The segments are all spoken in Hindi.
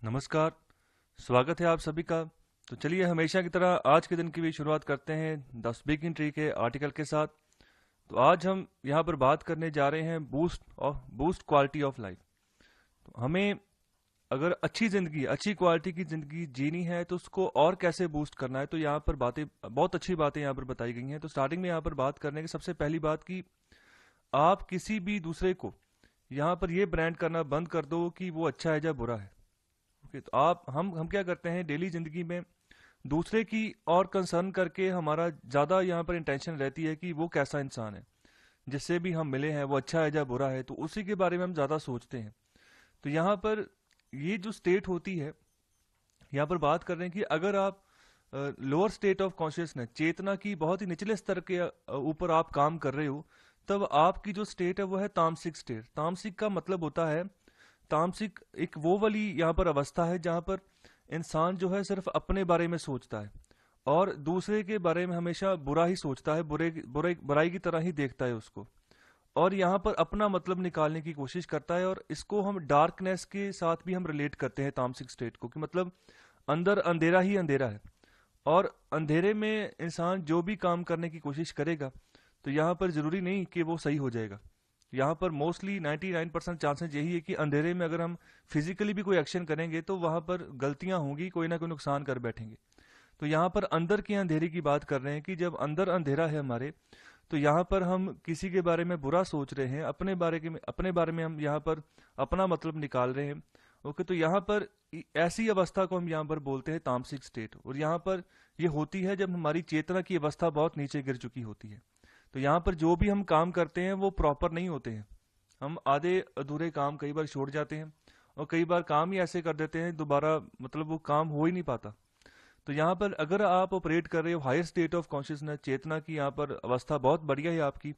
नमस्कार। स्वागत है आप सभी का। तो चलिए हमेशा की तरह आज के दिन की भी शुरुआत करते हैं द स्पीकिंग ट्री के आर्टिकल के साथ। तो आज हम यहाँ पर बात करने जा रहे हैं बूस्ट क्वालिटी ऑफ लाइफ। तो हमें अगर अच्छी जिंदगी, अच्छी क्वालिटी की जिंदगी जीनी है तो उसको और कैसे बूस्ट करना है, तो यहाँ पर बातें, बहुत अच्छी बातें यहाँ पर बताई गई हैं। तो स्टार्टिंग में यहाँ पर बात करने की सबसे पहली बात की आप किसी भी दूसरे को यहाँ पर ये ब्रांड करना बंद कर दो कि वो अच्छा है या बुरा है। ओके, तो आप हम क्या करते हैं डेली जिंदगी में, दूसरे की और कंसर्न करके हमारा ज्यादा यहाँ पर इंटेंशन रहती है कि वो कैसा इंसान है, जिससे भी हम मिले हैं वो अच्छा है या बुरा है, तो उसी के बारे में हम ज्यादा सोचते हैं। तो यहाँ पर ये जो स्टेट होती है, यहाँ पर बात कर रहे हैं कि अगर आप लोअर स्टेट ऑफ कॉन्शियसनेस, चेतना की बहुत ही निचले स्तर के ऊपर आप काम कर रहे हो, तब आपकी जो स्टेट है वो है तामसिक स्टेट। तामसिक का मतलब होता है, तामसिक एक वो वाली यहाँ पर अवस्था है जहाँ पर इंसान जो है सिर्फ अपने बारे में सोचता है और दूसरे के बारे में हमेशा बुरा ही सोचता है, बुराई की तरह ही देखता है उसको, और यहाँ पर अपना मतलब निकालने की कोशिश करता है। और इसको हम डार्कनेस के साथ भी हम रिलेट करते हैं तामसिक स्टेट को, कि मतलब अंदर अंधेरा ही अंधेरा है, और अंधेरे में इंसान जो भी काम करने की कोशिश करेगा तो यहाँ पर जरूरी नहीं कि वो सही हो जाएगा। यहाँ पर मोस्टली 99% चांसेस यही है कि अंधेरे में अगर हम फिजिकली भी कोई एक्शन करेंगे तो वहां पर गलतियां होंगी, कोई ना कोई नुकसान कर बैठेंगे। तो यहाँ पर अंदर के अंधेरे की बात कर रहे हैं कि जब अंदर अंधेरा है हमारे, तो यहाँ पर हम किसी के बारे में बुरा सोच रहे हैं, अपने बारे में हम यहाँ पर अपना मतलब निकाल रहे हैं। ओके, तो यहाँ पर ऐसी अवस्था को हम यहाँ पर बोलते हैं तामसिक स्टेट। और यहाँ पर ये होती है जब हमारी चेतना की अवस्था बहुत नीचे गिर चुकी होती है। तो यहाँ पर जो भी हम काम करते हैं वो प्रॉपर नहीं होते हैं, हम आधे अधूरे काम कई बार छोड़ जाते हैं, और कई बार काम ही ऐसे कर देते हैं दोबारा, मतलब वो काम हो ही नहीं पाता। तो यहाँ पर अगर आप ऑपरेट कर रहे हो हायर स्टेट ऑफ कॉन्शियसनेस, चेतना की यहाँ पर अवस्था बहुत बढ़िया है आपकी,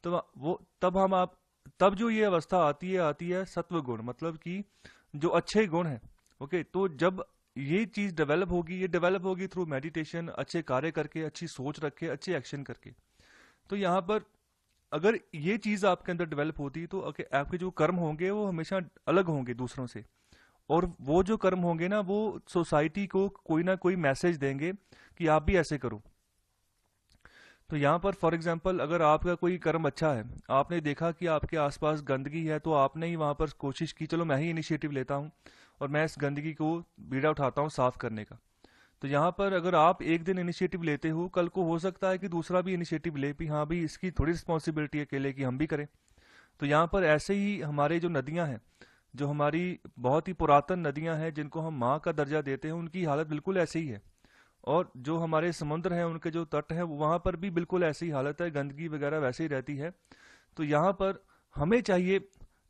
तो वो तब जो ये अवस्था आती है सत्व गुण, मतलब कि जो अच्छे गुण है। ओके, तो जब ये चीज डेवलप होगी थ्रू मेडिटेशन, अच्छे कार्य करके, अच्छी सोच रखे, अच्छे एक्शन करके। तो यहाँ पर अगर ये चीज आपके अंदर डेवलप होती तो आपके जो कर्म होंगे वो हमेशा अलग होंगे दूसरों से, और वो जो कर्म होंगे ना वो सोसाइटी को कोई ना कोई मैसेज देंगे कि आप भी ऐसे करो। तो यहाँ पर फॉर एग्जाम्पल अगर आपका कोई कर्म अच्छा है, आपने देखा कि आपके आसपास गंदगी है, तो आपने ही वहां पर कोशिश की चलो मैं ही इनिशिएटिव लेता हूँ और मैं इस गंदगी को बीड़ा उठाता हूँ साफ करने का। तो यहाँ पर अगर आप एक दिन इनिशिएटिव लेते हो, कल को हो सकता है कि दूसरा भी इनिशिएटिव ले, भी हाँ भी इसकी थोड़ी रिस्पॉन्सिबिलिटी है अकेले की, हम भी करें। तो यहाँ पर ऐसे ही हमारे जो नदियां हैं, जो हमारी बहुत ही पुरातन नदियां हैं जिनको हम माँ का दर्जा देते हैं, उनकी हालत बिल्कुल ऐसे ही है। और जो हमारे समुद्र हैं, उनके जो तट हैं, वहां पर भी बिल्कुल ऐसी हालत है, गंदगी वगैरह वैसे ही रहती है। तो यहाँ पर हमें चाहिए,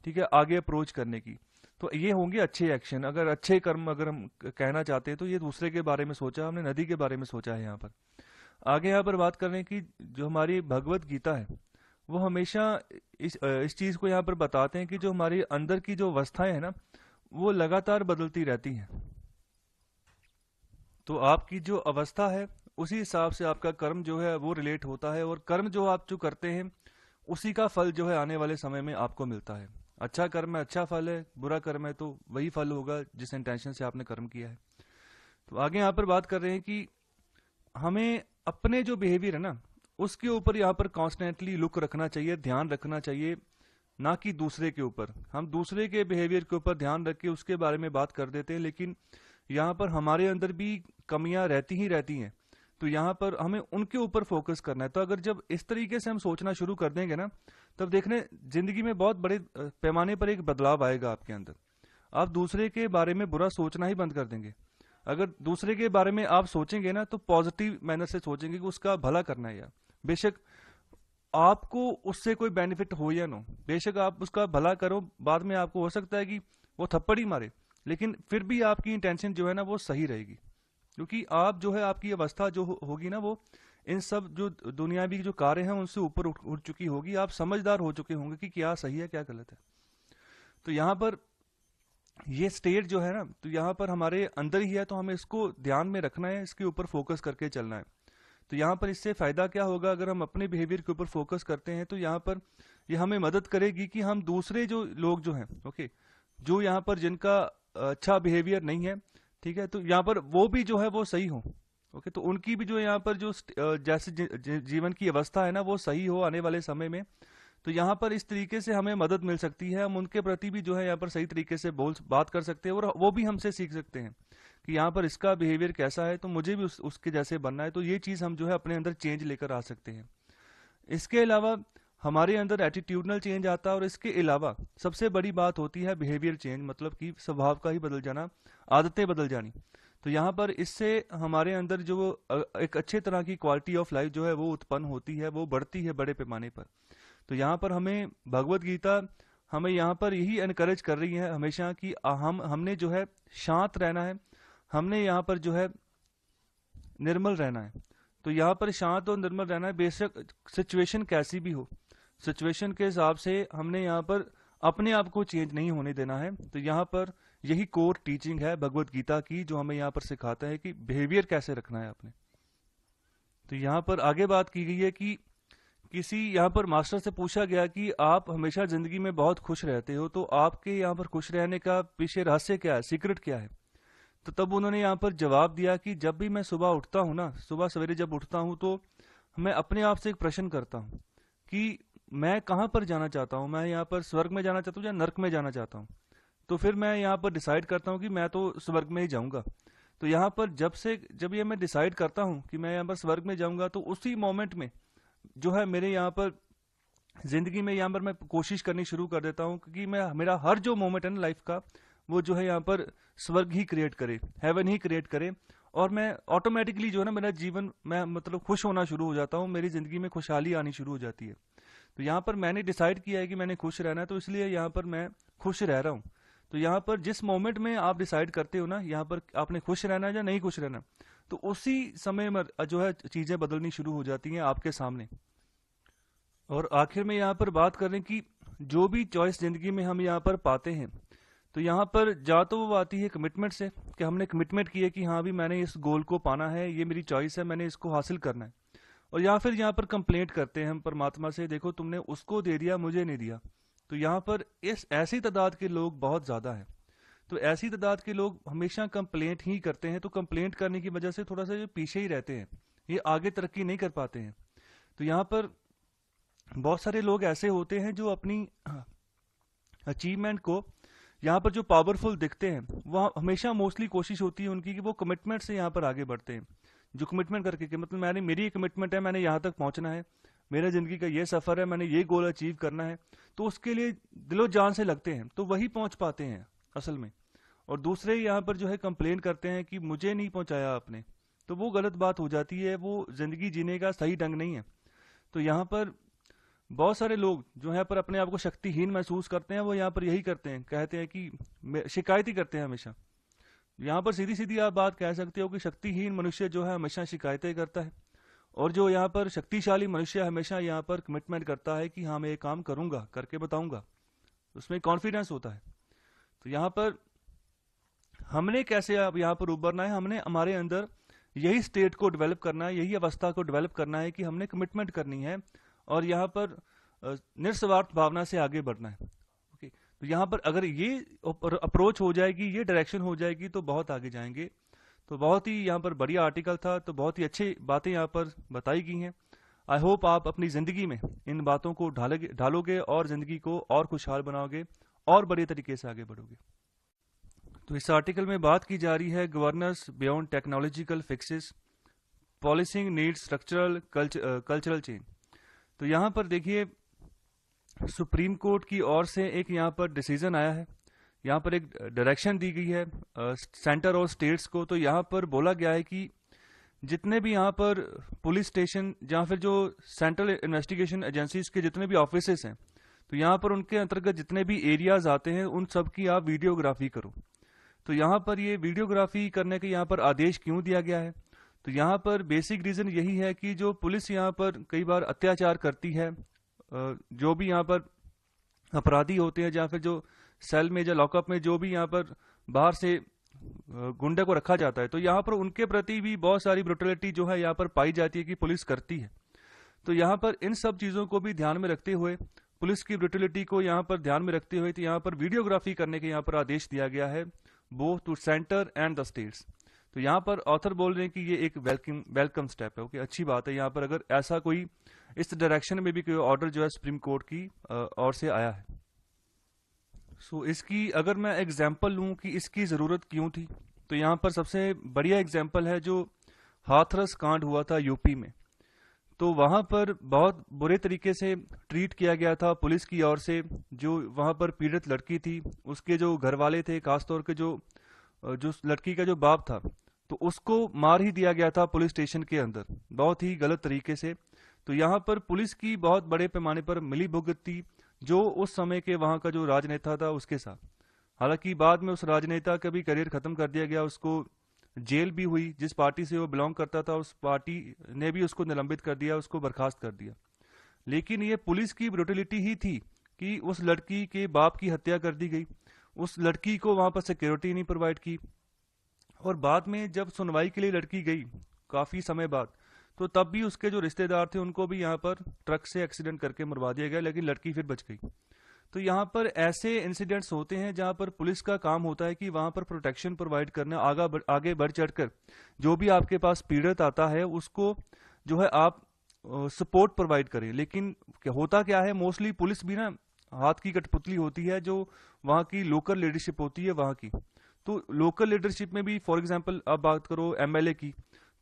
ठीक है, आगे अप्रोच करने की। तो ये होंगे अच्छे एक्शन, अगर अच्छे कर्म अगर हम कहना चाहते हैं तो ये दूसरे के बारे में सोचा, हमने नदी के बारे में सोचा है यहाँ पर। आगे यहाँ पर बात कर रहे हैं कि जो हमारी भगवत गीता है वो हमेशा इस चीज को यहाँ पर बताते हैं कि जो हमारी अंदर की जो अवस्थाएं हैं ना, वो लगातार बदलती रहती हैं। तो आपकी जो अवस्था है उसी हिसाब से आपका कर्म जो है वो रिलेट होता है, और कर्म जो आप जो करते हैं उसी का फल जो है आने वाले समय में आपको मिलता है। अच्छा कर्म है अच्छा फल है, बुरा कर्म है तो वही फल होगा जिस इंटेंशन से आपने कर्म किया है। तो आगे यहाँ पर बात कर रहे हैं कि हमें अपने जो बिहेवियर है ना उसके ऊपर यहाँ पर कॉन्स्टेंटली लुक रखना चाहिए, ध्यान रखना चाहिए, ना कि दूसरे के ऊपर। हम दूसरे के बिहेवियर के ऊपर ध्यान रख के उसके बारे में बात कर देते हैं, लेकिन यहाँ पर हमारे अंदर भी कमियां रहती ही रहती हैं। तो यहाँ पर हमें उनके ऊपर फोकस करना है। तो अगर जब इस तरीके से हम सोचना शुरू कर देंगे ना, तब देखने जिंदगी में बहुत बड़े पैमाने पर एक बदलाव आएगा आपके अंदर। आप दूसरे के बारे में बुरा सोचना ही बंद कर देंगे। अगर दूसरे के बारे में आप सोचेंगे ना तो पॉजिटिव मैनर से सोचेंगे कि उसका भला करना है, यार बेशक आपको उससे कोई बेनिफिट हो या ना, बेशक आप उसका भला करो, बाद में आपको हो सकता है कि वो थप्पड़ ही मारे, लेकिन फिर भी आपकी इंटेंशन जो है ना वो सही रहेगी। क्योंकि आप जो है आपकी अवस्था जो होगी ना वो इन सब जो दुनियावी जो कार्य हैं उनसे ऊपर उठ चुकी होगी, आप समझदार हो चुके होंगे कि क्या सही है क्या गलत है। तो यहाँ पर ये स्टेट जो है ना, तो यहाँ पर हमारे अंदर ही है, तो हमें इसको ध्यान में रखना है, इसके ऊपर फोकस करके चलना है। तो यहाँ पर इससे फायदा क्या होगा, अगर हम अपने बिहेवियर के ऊपर फोकस करते हैं तो यहाँ पर ये हमें मदद करेगी कि हम दूसरे जो लोग जो हैं, ओके, जो यहाँ पर जिनका अच्छा बिहेवियर नहीं है, ठीक है, तो यहाँ पर वो भी जो है वो सही हो। ओके, तो उनकी भी जो यहाँ पर जो जैसे जीवन की अवस्था है ना वो सही हो आने वाले समय में, तो यहाँ पर इस तरीके से हमें मदद मिल सकती है। हम उनके प्रति भी जो है यहाँ पर सही तरीके से बात कर सकते हैं और वो भी हमसे सीख सकते हैं कि यहाँ पर इसका बिहेवियर कैसा है, तो मुझे भी उसके जैसे बनना है। तो ये चीज़ हम जो है अपने अंदर चेंज लेकर आ सकते हैं। इसके अलावा हमारे अंदर एटीट्यूडनल चेंज आता है, और इसके अलावा सबसे बड़ी बात होती है बिहेवियर चेंज, मतलब कि स्वभाव का ही बदल जाना, आदतें बदल जानी। तो यहाँ पर इससे हमारे अंदर जो एक अच्छे तरह की क्वालिटी ऑफ लाइफ जो है वो उत्पन्न होती है, वो बढ़ती है बड़े पैमाने पर। तो यहाँ पर हमें भगवत गीता हमें यहाँ पर यही एनकरेज कर रही है हमेशा कि हमने जो है शांत रहना है, हमने यहाँ पर जो है निर्मल रहना है। तो यहाँ पर शांत और निर्मल रहना है, बेशक सिचुएशन कैसी भी हो, सिचुएशन के हिसाब से हमने यहाँ पर अपने आप को चेंज नहीं होने देना है। तो यहाँ पर यही कोर टीचिंग है भगवत गीता की, जो हमें यहाँ पर सिखाता है कि बिहेवियर कैसे रखना है आपने। तो यहाँ पर आगे बात की गई है कि किसी यहाँ पर मास्टर से पूछा गया कि आप हमेशा जिंदगी में बहुत खुश रहते हो, तो आपके यहाँ पर खुश रहने का पीछे रहस्य क्या है, सीक्रेट क्या है? तो तब उन्होंने यहाँ पर जवाब दिया कि जब भी मैं सुबह उठता हूँ ना, सुबह सवेरे जब उठता हूँ, तो मैं अपने आप से एक प्रश्न करता हूँ कि मैं कहाँ पर जाना चाहता हूँ, मैं यहाँ पर स्वर्ग में जाना चाहता हूँ या नर्क में जाना चाहता हूँ। तो फिर मैं यहाँ पर डिसाइड करता हूँ कि मैं तो स्वर्ग में ही जाऊँगा। तो यहाँ पर जब ये मैं डिसाइड करता हूँ कि मैं यहाँ पर स्वर्ग में जाऊँगा, तो उसी मोमेंट में जो है मेरे यहाँ पर जिंदगी में यहाँ पर मैं कोशिश करनी शुरू कर देता हूँ, क्योंकि मैं मेरा हर जो मोमेंट है ना लाइफ का, वो जो है यहाँ पर स्वर्ग ही क्रिएट करे, हेवन ही क्रिएट करे। और मैं ऑटोमेटिकली जो है ना मेरा जीवन, मैं मतलब खुश होना शुरू हो जाता हूँ, मेरी जिंदगी में खुशहाली आनी शुरू हो जाती है। तो यहाँ पर मैंने डिसाइड किया है कि मैंने खुश रहना है, तो इसलिए यहाँ पर मैं खुश रह रहा हूँ। तो यहाँ पर जिस मोमेंट में आप डिसाइड करते हो ना यहाँ पर आपने खुश रहना है या नहीं खुश रहना, तो उसी समय में जो है चीजें बदलनी शुरू हो जाती हैं आपके सामने। और आखिर में यहाँ पर बात करें कि जो भी चॉइस जिंदगी में हम यहाँ पर पाते हैं, तो यहाँ पर जा तो वो आती है कमिटमेंट से, कि हमने कमिटमेंट की है कि हाँ भी मैंने इस गोल को पाना है, ये मेरी चॉइस है, मैंने इसको हासिल करना है। और या फिर यहाँ पर कंप्लेंट करते हैं हम परमात्मा से, देखो तुमने उसको दे दिया, मुझे नहीं दिया। तो यहाँ पर इस ऐसी तादाद के लोग बहुत ज्यादा है। तो ऐसी तादाद के लोग हमेशा कंप्लेंट ही करते हैं, तो कंप्लेंट करने की वजह से थोड़ा सा जो पीछे ही रहते हैं, ये आगे तरक्की नहीं कर पाते हैं। तो यहाँ पर बहुत सारे लोग ऐसे होते हैं जो अपनी अचीवमेंट को यहाँ पर जो पावरफुल दिखते हैं, वह हमेशा मोस्टली कोशिश होती है उनकी कि वो कमिटमेंट से यहाँ पर आगे बढ़ते हैं। जो कमिटमेंट करके कि मतलब मेरी कमिटमेंट है, मैंने यहाँ तक पहुंचना है, मेरा जिंदगी का ये सफर है, मैंने ये गोल अचीव करना है, तो उसके लिए दिलो जान से लगते हैं, तो वही पहुंच पाते हैं असल में। और दूसरे यहाँ पर जो है कंप्लेन करते हैं कि मुझे नहीं पहुंचाया आपने, तो वो गलत बात हो जाती है, वो जिंदगी जीने का सही ढंग नहीं है। तो यहाँ पर बहुत सारे लोग जो यहाँ पर अपने आप को शक्तिहीन महसूस करते हैं, वो यहाँ पर यही करते हैं, कहते हैं कि शिकायत ही करते हैं हमेशा। यहाँ पर सीधी सीधी आप बात कह सकते हो कि शक्तिहीन मनुष्य जो है हमेशा शिकायतें करता है, और जो यहाँ पर शक्तिशाली मनुष्य हमेशा यहाँ पर कमिटमेंट करता है कि हाँ मैं ये काम करूंगा, करके बताऊंगा, उसमें कॉन्फिडेंस होता है। तो यहाँ पर हमने कैसे अब यहाँ पर उभरना है, हमने हमारे अंदर यही स्टेट को डेवलप करना है, यही अवस्था को डेवलप करना है कि हमने कमिटमेंट करनी है और यहाँ पर निस्वार्थ भावना से आगे बढ़ना है। ओके, तो यहाँ पर अगर ये अप्रोच हो जाएगी, ये डायरेक्शन हो जाएगी, तो बहुत आगे जाएंगे। तो बहुत ही यहाँ पर बढ़िया आर्टिकल था, तो बहुत ही अच्छी बातें यहाँ पर बताई गई हैं। आई होप आप अपनी जिंदगी में इन बातों को ढालोगे और जिंदगी को और खुशहाल बनाओगे और बड़े तरीके से आगे बढ़ोगे। तो इस आर्टिकल में बात की जा रही है governance beyond technological fixes, policing needs structural cultural change. तो यहाँ पर देखिए सुप्रीम कोर्ट की ओर से एक यहाँ पर डिसीजन आया है, यहाँ पर एक डायरेक्शन दी गई है सेंटर और स्टेट्स को। तो यहाँ पर बोला गया है कि जितने भी यहाँ पर पुलिस स्टेशन या फिर जो सेंट्रल इन्वेस्टिगेशन एजेंसीज के जितने भी ऑफिसेस हैं, तो यहाँ पर उनके अंतर्गत जितने भी एरियाज आते हैं, उन सब की आप वीडियोग्राफी करो। तो यहाँ पर ये वीडियोग्राफी करने के यहाँ पर आदेश क्यों दिया गया है? तो यहाँ पर बेसिक रीजन यही है कि जो पुलिस यहाँ पर कई बार अत्याचार करती है, जो भी यहाँ पर अपराधी होते हैं या फिर जो सेल में या लॉकअप में जो भी यहाँ पर बाहर से गुंडे को रखा जाता है, तो यहाँ पर उनके प्रति भी बहुत सारी ब्रुटलिटी जो है यहाँ पर पाई जाती है कि पुलिस करती है। तो यहाँ पर इन सब चीज़ों को भी ध्यान में रखते हुए, पुलिस की ब्रुटलिटी को यहाँ पर ध्यान में रखते हुए, तो यहाँ पर वीडियोग्राफी करने के यहाँ पर आदेश दिया गया है। Both to centre and the states. तो यहाँ पर ऑथर बोल रहे हैं कि ये एक वेलकम स्टेप है। ओके, अच्छी बात है यहाँ पर अगर ऐसा कोई इस डायरेक्शन में भी कोई ऑर्डर जो है सुप्रीम कोर्ट की ओर से आया है। इसकी अगर मैं एग्जाम्पल लूँ कि इसकी ज़रूरत क्यों थी, तो यहाँ पर सबसे बढ़िया एग्जाम्पल है जो हाथरस कांड हुआ था यूपी में। तो वहाँ पर बहुत बुरे तरीके से ट्रीट किया गया था पुलिस की ओर से। जो वहाँ पर पीड़ित लड़की थी, उसके जो घर वाले थे, खासतौर के जो जो लड़की का जो बाप था, तो उसको मार ही दिया गया था पुलिस स्टेशन के अंदर, बहुत ही गलत तरीके से। तो यहाँ पर पुलिस की बहुत बड़े पैमाने पर मिली भुगत थी जो उस समय के वहाँ का जो राजनेता था उसके साथ। हालांकि बाद में उस राजनेता का भी करियर खत्म कर दिया गया, उसको जेल भी हुई। जिस पार्टी से वो बिलोंग करता था उस पार्टी ने भी उसको निलंबित कर दिया, उसको बर्खास्त कर दिया। लेकिन ये पुलिस की ब्रुटलिटी ही थी कि उस लड़की के बाप की हत्या कर दी गई, उस लड़की को वहां पर सिक्योरिटी नहीं प्रोवाइड की, और बाद में जब सुनवाई के लिए लड़की गई काफी समय बाद, तो तब भी उसके जो रिश्तेदार थे उनको भी यहाँ पर ट्रक से एक्सीडेंट करके मरवा दिया गया, लेकिन लड़की फिर बच गई। तो यहाँ पर ऐसे इंसिडेंट्स होते हैं जहाँ पर पुलिस का काम होता है कि वहां पर प्रोटेक्शन प्रोवाइड करना, आगे बढ़ चढ़कर जो भी आपके पास पीड़ित आता है उसको जो है आप सपोर्ट प्रोवाइड करें। लेकिन होता क्या है, मोस्टली पुलिस भी ना हाथ की कठपुतली होती है, जो वहाँ की लोकल लीडरशिप होती है वहाँ की। तो लोकल लीडरशिप में भी फॉर एग्जांपल आप बात करो एमएलए की,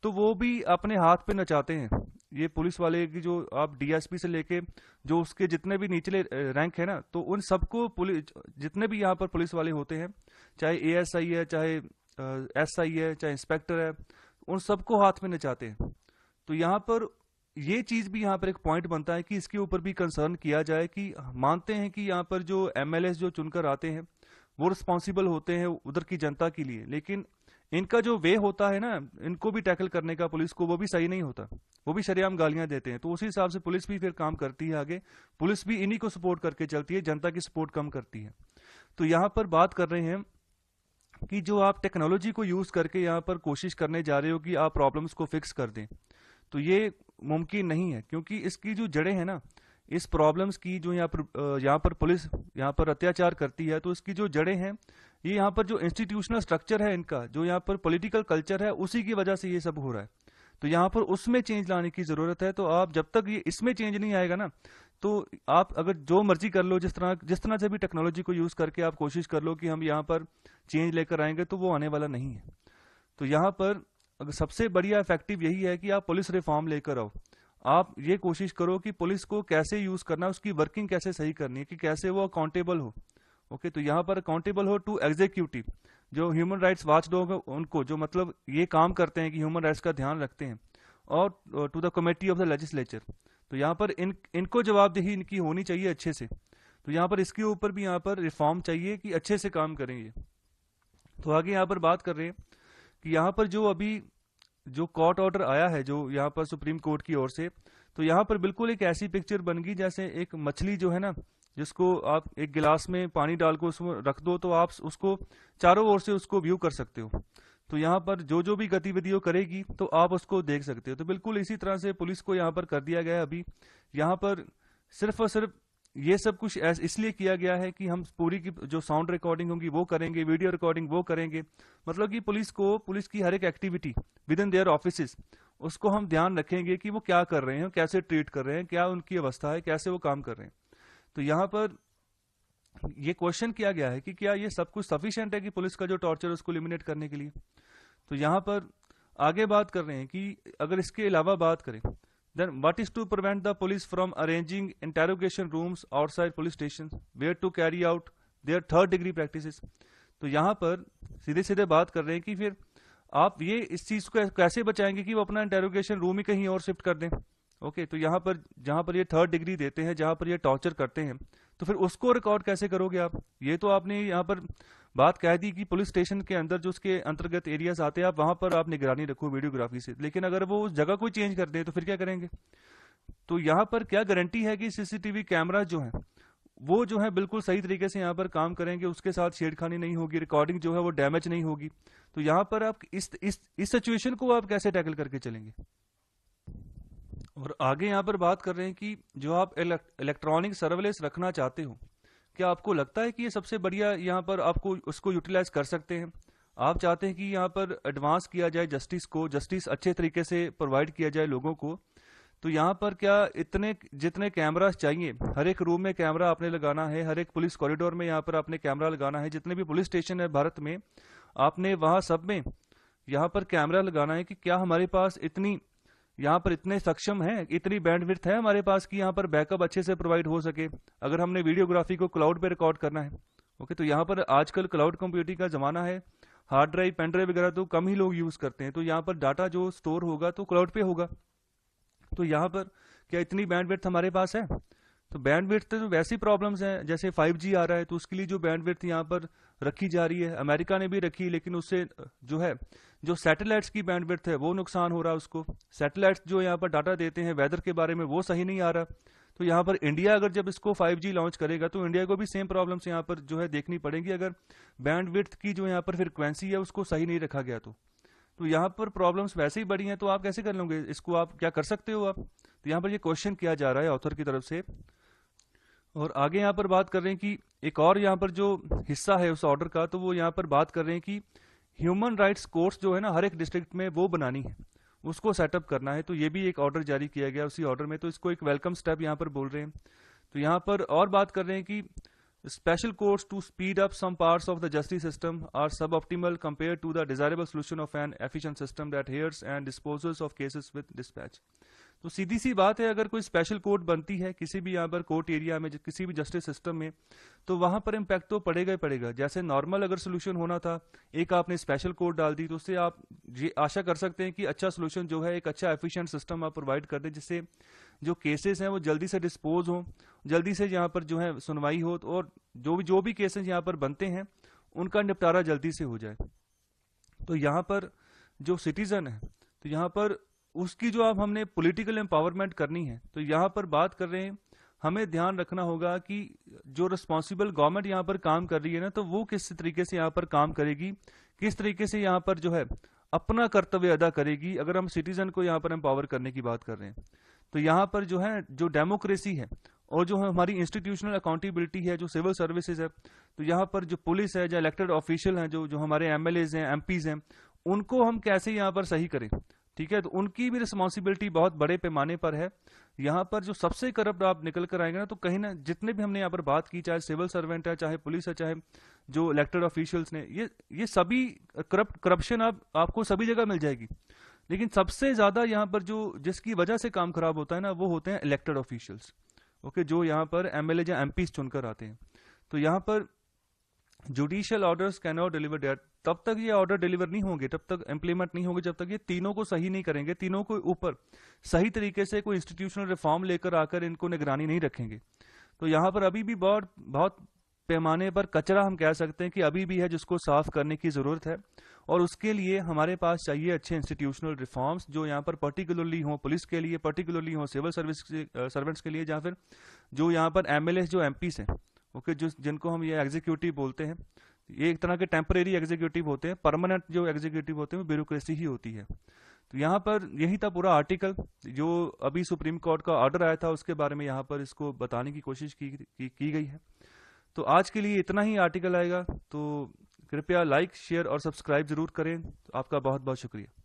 तो वो भी अपने हाथ पे नचाते हैं। ये पुलिस वाले की जो आप डीएसपी से लेके जो उसके जितने भी निचले रैंक है ना, तो उन सबको पुलिस, जितने भी यहाँ पर पुलिस वाले होते हैं, चाहे एएसआई है, चाहे एसआई है, चाहे इंस्पेक्टर है, उन सबको हाथ में नचाते हैं। तो यहाँ पर ये चीज भी यहाँ पर एक पॉइंट बनता है कि इसके ऊपर भी कंसर्न किया जाए कि मानते हैं कि यहाँ पर जो एमएलए जो चुनकर आते हैं वो रिस्पॉन्सिबल होते हैं उधर की जनता के लिए, लेकिन इनका जो वे होता है ना इनको भी टैकल करने का पुलिस को, वो भी सही नहीं होता, वो भी शरेआम गालियां देते हैं। तो उसी हिसाब से पुलिस भी फिर काम करती है आगे, पुलिस भी इन्हीं को सपोर्ट करके चलती है, जनता की सपोर्ट कम करती है। तो यहाँ पर बात कर रहे हैं कि जो आप टेक्नोलॉजी को यूज करके यहाँ पर कोशिश करने जा रहे हो कि आप प्रॉब्लम्स को फिक्स कर दें, तो ये मुमकिन नहीं है, क्योंकि इसकी जो जड़ें हैं ना, इस प्रॉब्लम्स की जो यहाँ पर पुलिस यहाँ पर अत्याचार करती है, तो इसकी जो जड़ें हैं, ये यहाँ पर जो इंस्टीट्यूशनल स्ट्रक्चर है इनका, जो यहाँ पर पॉलिटिकल कल्चर है, उसी की वजह से ये सब हो रहा है। तो यहाँ पर उसमें चेंज लाने की जरूरत है। तो आप जब तक ये इसमें चेंज नहीं आएगा ना, तो आप अगर जो मर्जी कर लो, जिस तरह से भी टेक्नोलॉजी को यूज करके आप कोशिश कर लो कि हम यहाँ पर चेंज लेकर आएंगे, तो वो आने वाला नहीं है। तो यहाँ पर अगर सबसे बढ़िया इफेक्टिव यही है कि आप पुलिस रिफॉर्म लेकर आओ। आप ये कोशिश करो कि पुलिस को कैसे यूज करना है, उसकी वर्किंग कैसे सही करनी है, कि कैसे वो अकाउंटेबल हो। ओके, तो यहाँ पर अकाउंटेबल हो टू एग्जीक्यूटिव, जो ह्यूमन राइट्स वॉचडॉग उनको, जो मतलब ये काम करते हैं कि ह्यूमन राइट्स का ध्यान रखते हैं, और to the committee of the legislature. तो यहाँ पर इनको जवाबदेही इनकी होनी चाहिए अच्छे से। तो यहाँ पर इसके ऊपर भी यहाँ पर रिफॉर्म चाहिए कि अच्छे से काम करेंगे। तो आगे यहाँ पर बात कर रहे हैं कि यहाँ पर जो अभी जो कोर्ट ऑर्डर आया है जो यहाँ पर सुप्रीम कोर्ट की ओर से, तो यहाँ पर बिल्कुल एक ऐसी पिक्चर बन गई जैसे एक मछली जो है ना, जिसको आप एक गिलास में पानी डाल को उसमें रख दो, तो आप उसको चारों ओर से उसको व्यू कर सकते हो। तो यहाँ पर जो भी गतिविधियों करेगी तो आप उसको देख सकते हो। तो बिल्कुल इसी तरह से पुलिस को यहाँ पर कर दिया गया है। अभी यहाँ पर सिर्फ और सिर्फ ये सब कुछ इसलिए किया गया है कि हम पूरी की जो साउंड रिकॉर्डिंग होगी वो करेंगे, वीडियो रिकॉर्डिंग वो करेंगे। मतलब कि पुलिस की हर एक activity with in their offices, उसको हम ध्यान रखेंगे कि वो क्या कर रहे हैं, कैसे ट्रीट कर रहे हैं, क्या उनकी अवस्था है, कैसे वो काम कर रहे हैं। तो यहाँ पर ये क्वेश्चन किया गया है कि क्या ये सब कुछ सफिशिएंट है कि पुलिस का जो टॉर्चर है उसको एलिमिनेट करने के लिए। तो यहाँ पर आगे बात कर रहे हैं कि अगर इसके अलावा बात करें, then what is to prevent the police from arranging interrogation rooms outside police stations where to carry out their third degree practices। तो यहाँ पर सीधे सीधे बात कर रहे हैं कि फिर आप ये इस चीज को कैसे बचाएंगे कि वो अपना इंटेरोगेशन रूम ही कहीं और शिफ्ट कर दें। ओके, तो यहाँ पर जहां पर ये थर्ड डिग्री देते हैं, जहां पर ये टॉर्चर करते हैं, तो फिर उसको रिकॉर्ड कैसे करोगे आप। ये तो आपने यहाँ पर बात कह दी कि पुलिस स्टेशन के अंदर जो उसके अंतर्गत एरियाज आते हैं, आप वहां पर आप निगरानी रखो वीडियोग्राफी से, लेकिन अगर वो उस जगह को चेंज कर दे तो फिर क्या करेंगे। तो यहाँ पर क्या गारंटी है कि सीसीटीवी कैमरा जो है वो जो है बिल्कुल सही तरीके से यहाँ पर काम करेंगे, उसके साथ छेड़खानी नहीं होगी, रिकॉर्डिंग जो है वो डैमेज नहीं होगी। तो यहाँ पर आप इस सिचुएशन को आप कैसे टैकल करके चलेंगे। और आगे यहाँ पर बात कर रहे हैं कि जो आप इलेक्ट्रॉनिक सर्वेलेंस रखना चाहते हो, क्या आपको लगता है कि ये सबसे बढ़िया यहाँ पर आपको उसको यूटिलाइज कर सकते हैं? आप चाहते हैं कि यहाँ पर एडवांस किया जाए जस्टिस को, जस्टिस अच्छे तरीके से प्रोवाइड किया जाए लोगों को, तो यहाँ पर क्या इतने जितने कैमरास चाहिए, हर एक रूम में कैमरा आपने लगाना है, हर एक पुलिस कॉरिडोर में यहाँ पर आपने कैमरा लगाना है, जितने भी पुलिस स्टेशन है भारत में आपने वहाँ सब में यहाँ पर कैमरा लगाना है कि क्या हमारे पास इतनी यहाँ पर इतने सक्षम है, इतनी बैंडविड्थ है हमारे पास कि यहाँ पर बैकअप अच्छे से प्रोवाइड हो सके अगर हमने वीडियोग्राफी को क्लाउड पे रिकॉर्ड करना है। ओके, तो यहाँ पर आजकल क्लाउड कंप्यूटिंग का जमाना है, हार्ड ड्राइव पेन ड्राइव वगैरह तो कम ही लोग यूज करते हैं, तो यहाँ पर डाटा जो स्टोर होगा तो क्लाउड पे होगा। तो यहाँ पर क्या इतनी बैंडविड्थ हमारे पास है? तो बैंडविड्थ तो वैसी प्रॉब्लम्स हैं, जैसे 5G आ रहा है तो उसके लिए जो बैंडविड्थ यहाँ पर रखी जा रही है, अमेरिका ने भी रखी, लेकिन उससे जो है जो सैटेलाइट्स की बैंडविड्थ है वो नुकसान हो रहा है उसको। सैटेलाइट्स जो यहाँ पर डाटा देते हैं वेदर के बारे में वो सही नहीं आ रहा। तो यहाँ पर इंडिया अगर जब इसको 5G लॉन्च करेगा तो इंडिया को भी सेम प्रॉब्लम्स यहाँ पर जो है देखनी पड़ेगी, अगर बैंडविड्थ की जो यहाँ पर फ्रिक्वेंसी है उसको सही नहीं रखा गया तो यहाँ पर प्रॉब्लम्स वैसे ही बड़ी हैं, तो आप कैसे कर लोगे इसको, आप क्या कर सकते हो आप? तो यहाँ पर ये क्वेश्चन किया जा रहा है ऑथर की तरफ से। और आगे यहाँ पर बात कर रहे हैं कि एक और यहाँ पर जो हिस्सा है उस ऑर्डर का, तो वो यहाँ पर बात कर रहे हैं कि ह्यूमन राइट्स कोर्ट्स जो है ना हर एक डिस्ट्रिक्ट में वो बनानी है, उसको सेटअप करना है। तो ये भी एक ऑर्डर जारी किया गया उसी ऑर्डर में, तो इसको एक वेलकम स्टेप यहाँ पर बोल रहे हैं। तो यहाँ पर और बात कर रहे हैं कि special courts to speed up some parts of the justice system are suboptimal compared to the desirable solution of an efficient system that hears and disposes of cases with dispatch। तो सीधी सी बात है, अगर कोई स्पेशल कोर्ट बनती है किसी भी यहाँ पर कोर्ट एरिया में, किसी भी जस्टिस सिस्टम में, तो वहां पर इम्पैक्ट तो पड़ेगा ही पड़ेगा। जैसे नॉर्मल अगर सोल्यूशन होना था, एक आपने स्पेशल कोर्ट डाल दी, तो उससे आप ये आशा कर सकते हैं कि अच्छा सोल्यूशन जो है, एक अच्छा एफिशिएंट सिस्टम आप प्रोवाइड कर दें, जिससे जो केसेस हैं वो जल्दी से डिस्पोज हो, जल्दी से यहाँ पर जो है सुनवाई हो, और जो भी केसेस यहाँ पर बनते हैं उनका निपटारा जल्दी से हो जाए। तो यहाँ पर जो सिटीजन है, तो यहाँ पर उसकी जो अब हमने पॉलिटिकल एम्पावरमेंट करनी है, तो यहाँ पर बात कर रहे हैं हमें ध्यान रखना होगा कि जो रिस्पॉन्सिबल गवर्नमेंट यहाँ पर काम कर रही है ना, तो वो किस तरीके से यहाँ पर काम करेगी, किस तरीके से यहाँ पर जो है अपना कर्तव्य अदा करेगी, अगर हम सिटीजन को यहाँ पर एम्पावर करने की बात कर रहे हैं। तो यहाँ पर जो है जो डेमोक्रेसी है और जो हमारी इंस्टीट्यूशनल अकाउंटेबिलिटी है, जो सिविल सर्विसेज है, तो यहाँ पर जो पुलिस है, जो इलेक्टेड ऑफिशियल हैं, जो हमारे एमएलएज हैं, एमपीज हैं, उनको हम कैसे यहाँ पर सही करें, ठीक है। तो उनकी भी रिस्पॉन्सिबिलिटी बहुत बड़े पैमाने पर है। यहाँ पर जो सबसे करप्ट आप निकल कर आएंगे ना, तो कहीं ना जितने भी हमने यहाँ पर बात की, चाहे सिविल सर्वेंट है, चाहे पुलिस है, चाहे जो इलेक्टेड ऑफिशियल्स ने, ये सभी करप्शन आपको सभी जगह मिल जाएगी। लेकिन सबसे ज्यादा यहाँ पर जो जिसकी वजह से काम खराब होता है ना, वो होते हैं इलेक्टेड ऑफिशियल्स, ओके, जो यहाँ पर एमएलए या एमपी चुनकर आते हैं। तो यहाँ पर judicial orders can not deliver date, तब तक ये ऑर्डर डिलीवर नहीं होंगे, तब तक इंप्लीमेंट नहीं होंगे, जब तक ये तीनों को सही नहीं करेंगे, तीनों को ऊपर सही तरीके से कोई इंस्टीट्यूशनल रिफॉर्म लेकर आकर इनको निगरानी नहीं रखेंगे। तो यहाँ पर अभी भी बहुत पैमाने पर कचरा हम कह सकते हैं कि अभी भी है, जिसको साफ करने की जरूरत है। और उसके लिए हमारे पास चाहिए अच्छे इंस्टीट्यूशनल रिफॉर्म्स, जो यहाँ पर पर्टिकुलरली हो पुलिस के लिए, पर्टिकुलरली हो सिविल सर्विस सर्वेंट्स के लिए, या फिर जो यहाँ पर एमएलए जो एमपीस हैं, ओके, जो जिनको हम ये एग्जीक्यूटिव बोलते हैं, ये एक तरह के टेम्परेरी एग्जीक्यूटिव होते हैं, परमानेंट जो एग्जीक्यूटिव होते हैं वो ब्यूरोक्रेसी ही होती है। तो यहाँ पर यही था पूरा आर्टिकल, जो अभी सुप्रीम कोर्ट का ऑर्डर आया था उसके बारे में यहाँ पर इसको बताने की कोशिश की गई है। तो आज के लिए इतना ही आर्टिकल आएगा, तो कृपया लाइक शेयर और सब्सक्राइब जरूर करें। तो आपका बहुत बहुत शुक्रिया।